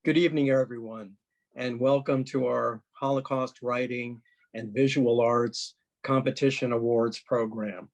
Good evening, everyone, and welcome to our Holocaust Writing and Visual Arts Competition Awards program.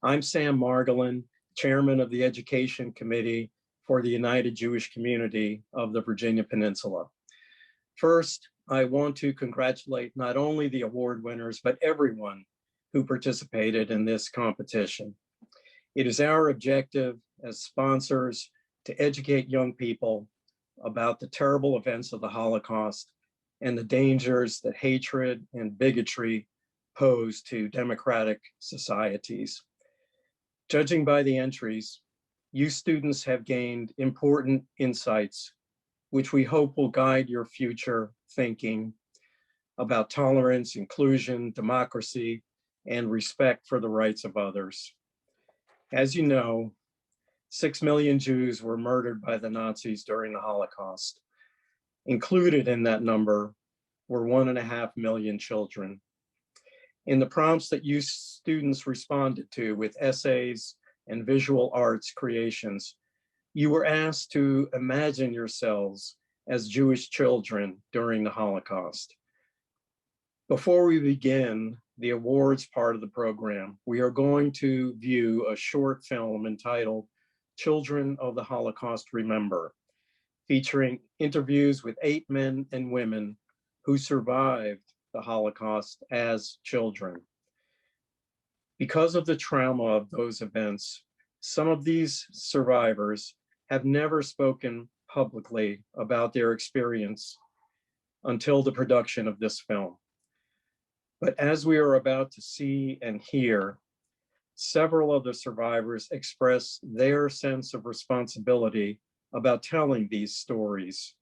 I'm Sam Margolin, Chairman of the Education Committee for the United Jewish Community of the Virginia Peninsula. First, I want to congratulate not only the award winners, but everyone who participated in this competition. It is our objective as sponsors to educate young people about the terrible events of the Holocaust and the dangers that hatred and bigotry pose to democratic societies. Judging by the entries, you students have gained important insights, which we hope will guide your future thinking about tolerance, inclusion, democracy, and respect for the rights of others. As you know, 6 million Jews were murdered by the Nazis during the Holocaust. Included in that number were 1.5 million children. In the prompts that you students responded to with essays and visual arts creations, you were asked to imagine yourselves as Jewish children during the Holocaust. Before we begin the awards part of the program, we are going to view a short film entitled Children of the Holocaust Remember, featuring interviews with 8 men and women who survived the Holocaust as children. Because of the trauma of those events, some of these survivors have never spoken publicly about their experience until the production of this film. But as we are about to see and hear, several of the survivors express their sense of responsibility about telling these stories.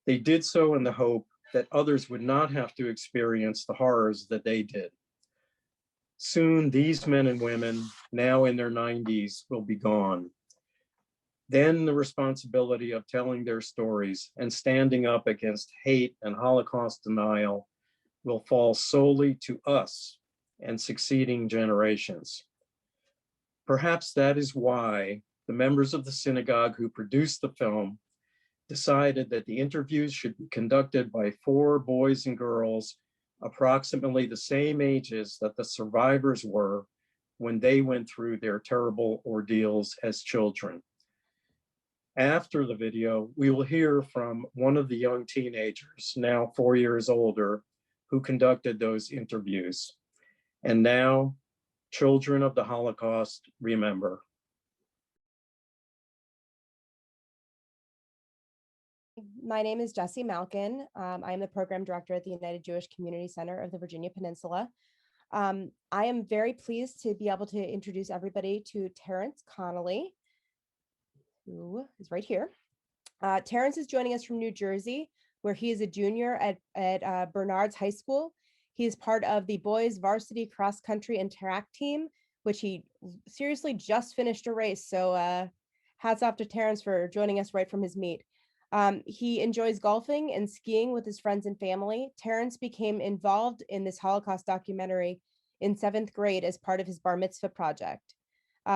They did so in the hope that others would not have to experience the horrors that they did. Soon, these men and women, now in their 90s, will be gone. Then the responsibility of telling their stories and standing up against hate and Holocaust denial will fall solely to us and succeeding generations. Perhaps that is why the members of the synagogue who produced the film decided that the interviews should be conducted by 4 boys and girls approximately the same ages that the survivors were when they went through their terrible ordeals as children. After the video, we will hear from one of the young teenagers, now 4 years older, who conducted those interviews. And now, Children of the Holocaust Remember. My name is Jessie Malkin. I am the program director at the United Jewish Community Center of the Virginia Peninsula. I am very pleased to be able to introduce everybody to Terence Connolly, who is right here. Terence is joining us from New Jersey, where he is a junior at Bernard's High School. He is part of the boys varsity cross country and track team, which he seriously just finished a race. So hats off to Terence for joining us right from his meet. He enjoys golfing and skiing with his friends and family. Terence became involved in this Holocaust documentary in 7th grade as part of his bar mitzvah project.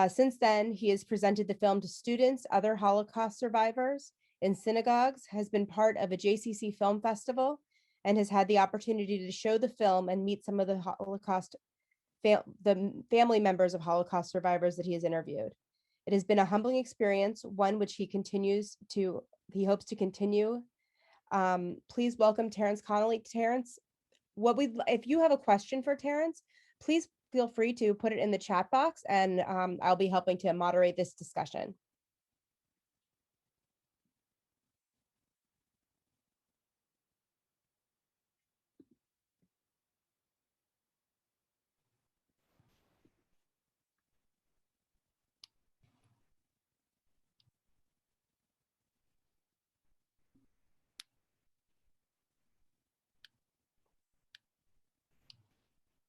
Since then, he has presented the film to students, other Holocaust survivors, in synagogues, has been part of a JCC film festival, and has had the opportunity to show the film and meet some of the the family members of Holocaust survivors that he has interviewed. It has been a humbling experience, one which he hopes to continue. Please welcome Terence Connolly. Terence, if you have a question for Terence, please feel free to put it in the chat box, and I'll be helping to moderate this discussion.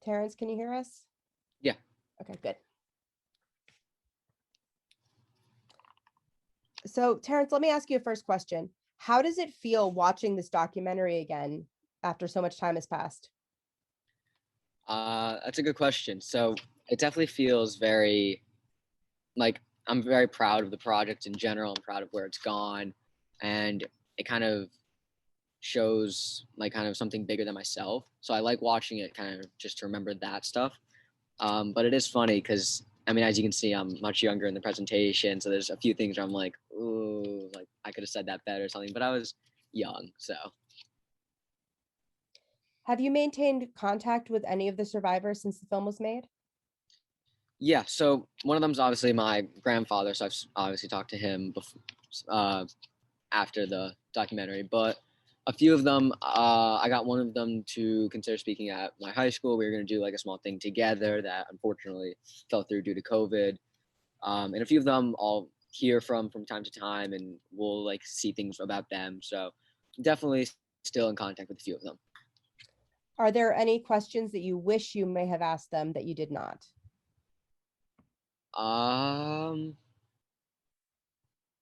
Terence, can you hear us? Yeah. Okay, good. So Terence, let me ask you a first question. How does it feel watching this documentary again after so much time has passed? That's a good question. So it definitely feels very, like, I'm very proud of the project in general. I'm proud of where it's gone. And it kind of shows like kind of something bigger than myself. So I like watching it kind of just to remember that stuff. But it is funny because I mean, as you can see, I'm much younger in the presentation. So there's a few things where I'm like, ooh, like I could have said that better or something, but I was young. So Have you maintained contact with any of the survivors since the film was made? yeah, so one of them's obviously my grandfather. So I've obviously talked to him before, after the documentary, but a few of them, I got one of them to consider speaking at my high school. We were going to do like a small thing together that unfortunately fell through due to COVID. And a few of them I'll hear from time to time, and we'll like see things about them. So definitely still in contact with a few of them. Are there any questions that you wish you may have asked them that you did not?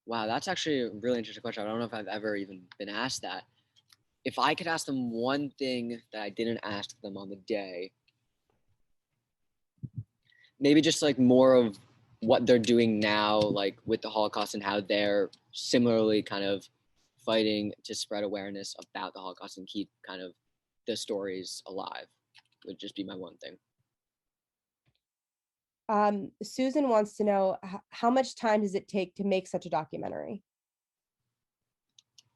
Wow, that's actually a really interesting question. I don't know if I've ever even been asked that. If I could ask them one thing that I didn't ask them on the day, maybe just like more of what they're doing now, like with the Holocaust and how they're similarly kind of fighting to spread awareness about the Holocaust and keep kind of the stories alive would just be my one thing. Susan wants to know how much time does it take to make such a documentary?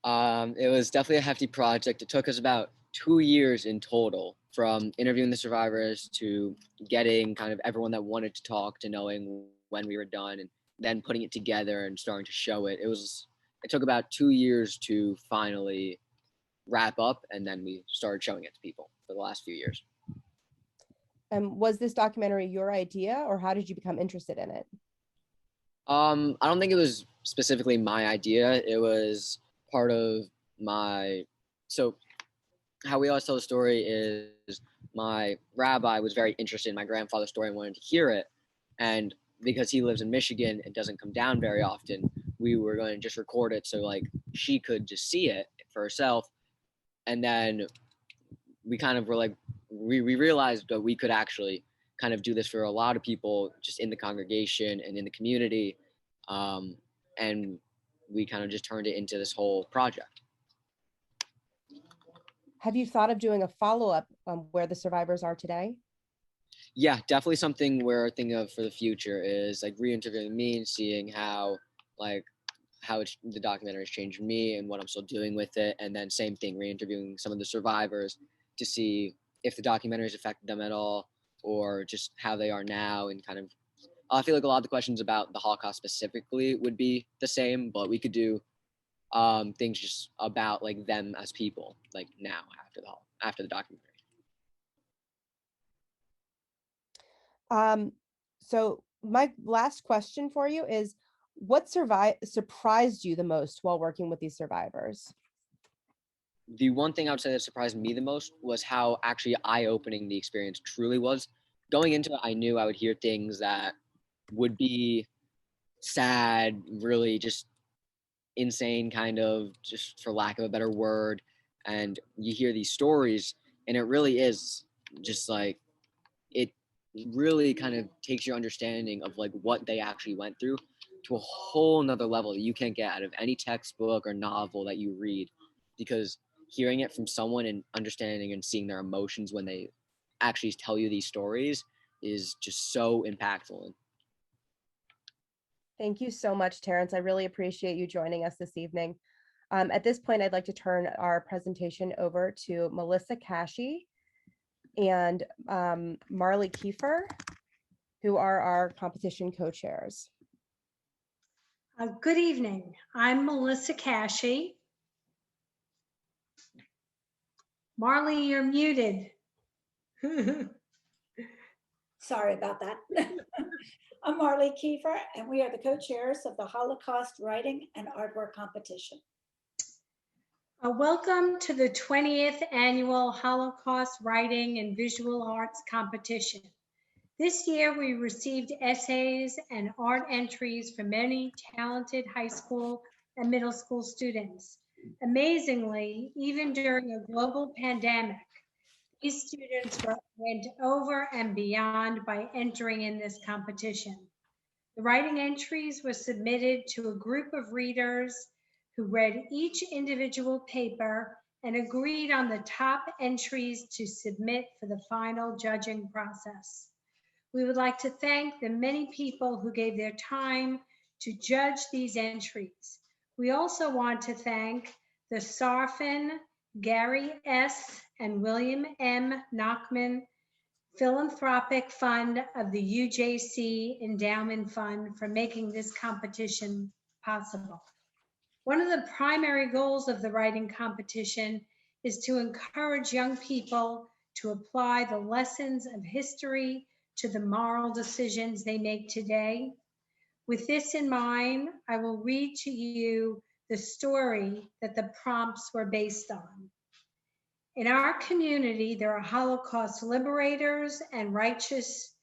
It was definitely a hefty project. It took us about 2 years in total, from interviewing the survivors to getting kind of everyone that wanted to talk to knowing when we were done, and then putting it together and starting to show it. It took about 2 years to finally wrap up, and then we started showing it to people for the last few years. Was this documentary your idea, or how did you become interested in it? I don't think it was specifically my idea. It was part of so how we always tell the story is my rabbi was very interested in my grandfather's story and wanted to hear it. And because he lives in Michigan and doesn't come down very often, we were going to just record it so like she could just see it for herself. And then we kind of were like, we realized that we could actually kind of do this for a lot of people just in the congregation and in the community. And we kind of just turned it into this whole project. Have you thought of doing a follow-up where the survivors are today? Yeah, definitely something we're thinking of for the future is like re-interviewing me and seeing how the documentary has changed me and what I'm still doing with it. And then same thing, re-interviewing some of the survivors to see if the documentary has affected them at all, or just how they are now. And kind of, I feel like a lot of the questions about the Holocaust specifically would be the same, but we could do things just about like them as people, like now after the documentary. So my last question for you is, what surprised you the most while working with these survivors? The one thing I would say that surprised me the most was how actually eye-opening the experience truly was. Going into it, I knew I would hear things that would be sad, really just insane, kind of, just for lack of a better word. And you hear these stories, and it really is just like, it really kind of takes your understanding of like what they actually went through to a whole nother level that you can't get out of any textbook or novel that you read, because hearing it from someone and understanding and seeing their emotions when they actually tell you these stories is just so impactful. Thank you so much, Terence. I really appreciate you joining us this evening. At this point, I'd like to turn our presentation over to Melissa Cashy and Marley Kiefer, who are our competition co-chairs. Good evening. I'm Melissa Cashy. Marley, you're muted. Sorry about that. I'm Marley Kiefer, and we are the co-chairs of the Holocaust Writing and Artwork Competition. Welcome to the 20th Annual Holocaust Writing and Visual Arts Competition. This year, we received essays and art entries from many talented high school and middle school students. Amazingly, even during a global pandemic, these students went over and beyond by entering in this competition. The writing entries were submitted to a group of readers who read each individual paper and agreed on the top entries to submit for the final judging process. We would like to thank the many people who gave their time to judge these entries. We also want to thank the Sarfin, Gary S., and William M. Nachman Philanthropic Fund of the UJC Endowment Fund for making this competition possible. One of the primary goals of the writing competition is to encourage young people to apply the lessons of history to the moral decisions they make today. With this in mind, I will read to you the story that the prompts were based on. In our community, there are Holocaust liberators and righteous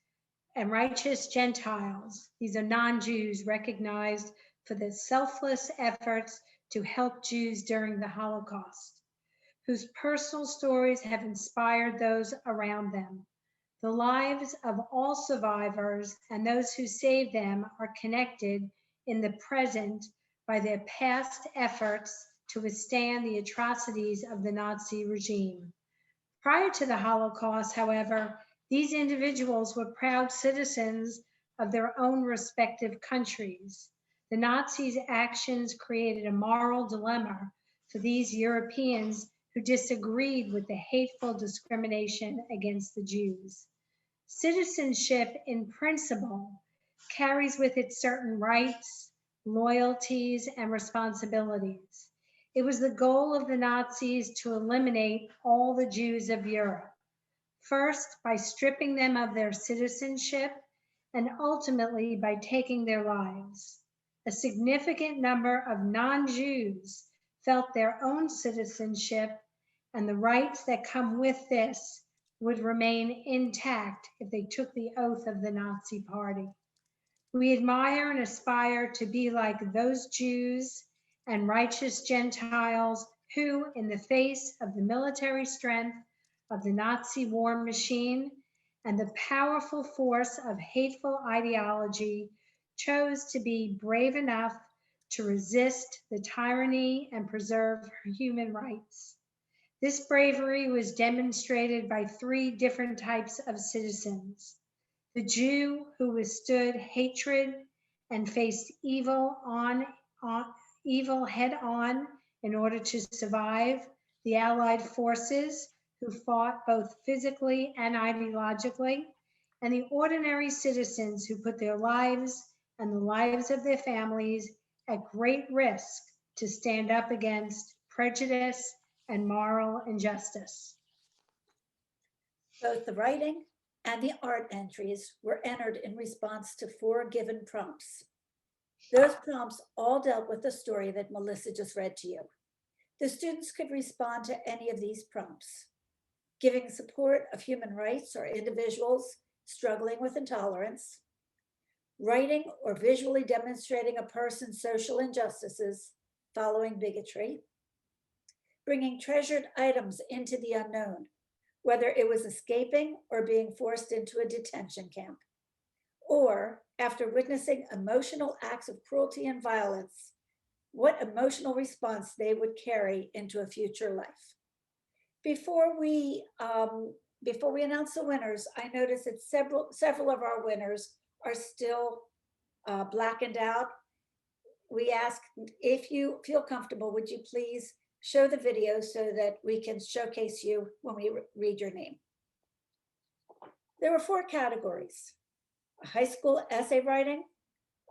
Gentiles. These are non-Jews recognized for their selfless efforts to help Jews during the Holocaust, whose personal stories have inspired those around them. The lives of all survivors and those who saved them are connected in the present by their past efforts to withstand the atrocities of the Nazi regime. Prior to the Holocaust, however, these individuals were proud citizens of their own respective countries. The Nazis' actions created a moral dilemma for these Europeans who disagreed with the hateful discrimination against the Jews. Citizenship, in principle, carries with it certain rights, loyalties, and responsibilities. It was the goal of the Nazis to eliminate all the Jews of Europe, first by stripping them of their citizenship and ultimately by taking their lives. A significant number of non-Jews felt their own citizenship and the rights that come with this would remain intact if they took the oath of the Nazi Party. We admire and aspire to be like those Jews and righteous Gentiles who, in the face of the military strength of the Nazi war machine and the powerful force of hateful ideology, chose to be brave enough to resist the tyranny and preserve human rights. This bravery was demonstrated by three different types of citizens: the Jew who withstood hatred and faced evil head on in order to survive, the Allied forces who fought both physically and ideologically, and the ordinary citizens who put their lives and the lives of their families at great risk to stand up against prejudice and moral injustice. Both the writing and the art entries were entered in response to 4 given prompts. Those prompts all dealt with the story that Melissa just read to you. The students could respond to any of these prompts: giving support of human rights or individuals struggling with intolerance, writing or visually demonstrating a person's social injustices following bigotry, bringing treasured items into the unknown, whether it was escaping or being forced into a detention camp, or after witnessing emotional acts of cruelty and violence, what emotional response they would carry into a future life. Before we announce the winners, I noticed that several of our winners are still blackened out. We ask, if you feel comfortable, would you please show the video so that we can showcase you when we read your name. There were 4 categories: a high school essay writing,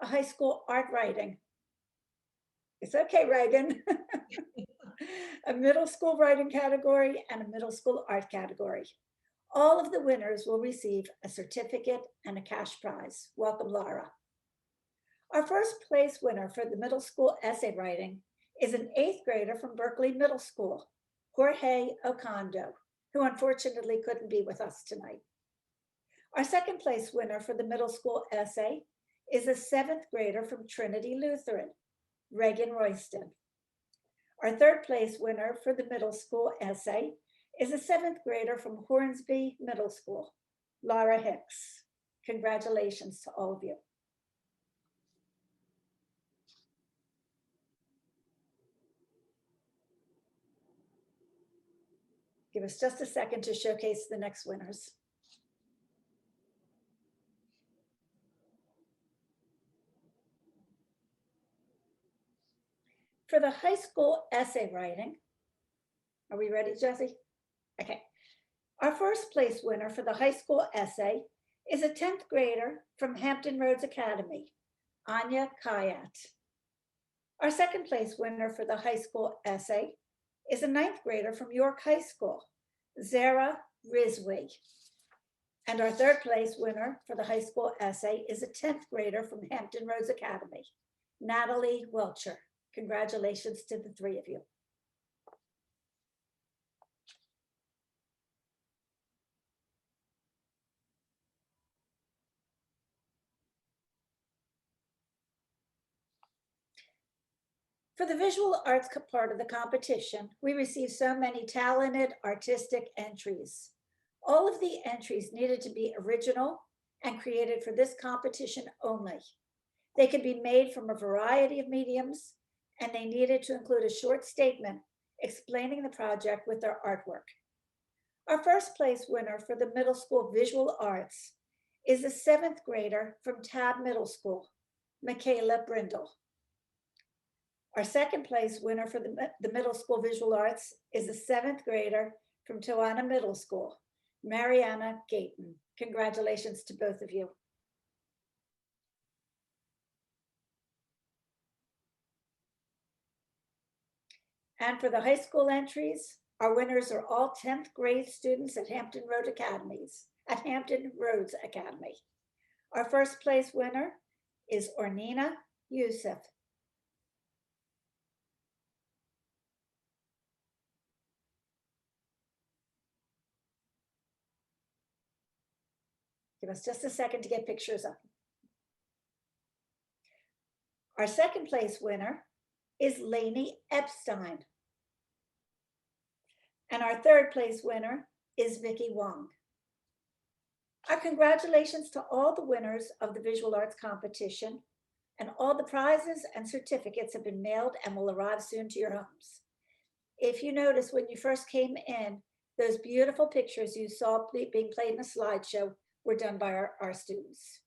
a high school art writing. It's okay, Reagan. A middle school writing category and a middle school art category. All of the winners will receive a certificate and a cash prize. Welcome, Laura. Our first place winner for the middle school essay writing is an 8th grader from Berkeley Middle School, Jorge Ocondo, who unfortunately couldn't be with us tonight. Our second place winner for the middle school essay is a 7th grader from Trinity Lutheran, Reagan Royston. Our third place winner for the middle school essay is a 7th grader from Hornsby Middle School, Laura Hicks. Congratulations to all of you. Give us just a second to showcase the next winners. For the high school essay writing, are we ready, Jesse? Okay. Our first place winner for the high school essay is a 10th grader from Hampton Roads Academy, Anya Kayat. Our second place winner for the high school essay is a 9th grader from York High School, Zara Rizwi. And our third place winner for the high school essay is a 10th grader from Hampton Roads Academy, Natalie Welcher. Congratulations to the three of you. For the visual arts part of the competition, we received so many talented artistic entries. All of the entries needed to be original and created for this competition only. They could be made from a variety of mediums, and they needed to include a short statement explaining the project with their artwork. Our first place winner for the middle school visual arts is a 7th grader from Tab Middle School, Michaela Brindle. Our second place winner for the middle school visual arts is a 7th grader from Toana Middle School, Mariana Gayton. Congratulations to both of you. And for the high school entries, our winners are all 10th grade students at Hampton Roads Academy. Our first place winner is Ornina Youssef. Give us just a second to get pictures up. Our second place winner is Lainey Epstein. And our third place winner is Vicki Wong. Our congratulations to all the winners of the visual arts competition, and all the prizes and certificates have been mailed and will arrive soon to your homes. If you notice when you first came in, those beautiful pictures you saw being played in a slideshow were done by our students.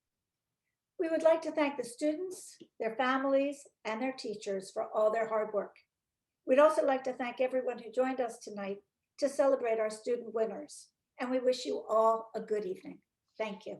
We would like to thank the students, their families, and their teachers for all their hard work. We'd also like to thank everyone who joined us tonight to celebrate our student winners, and we wish you all a good evening. Thank you.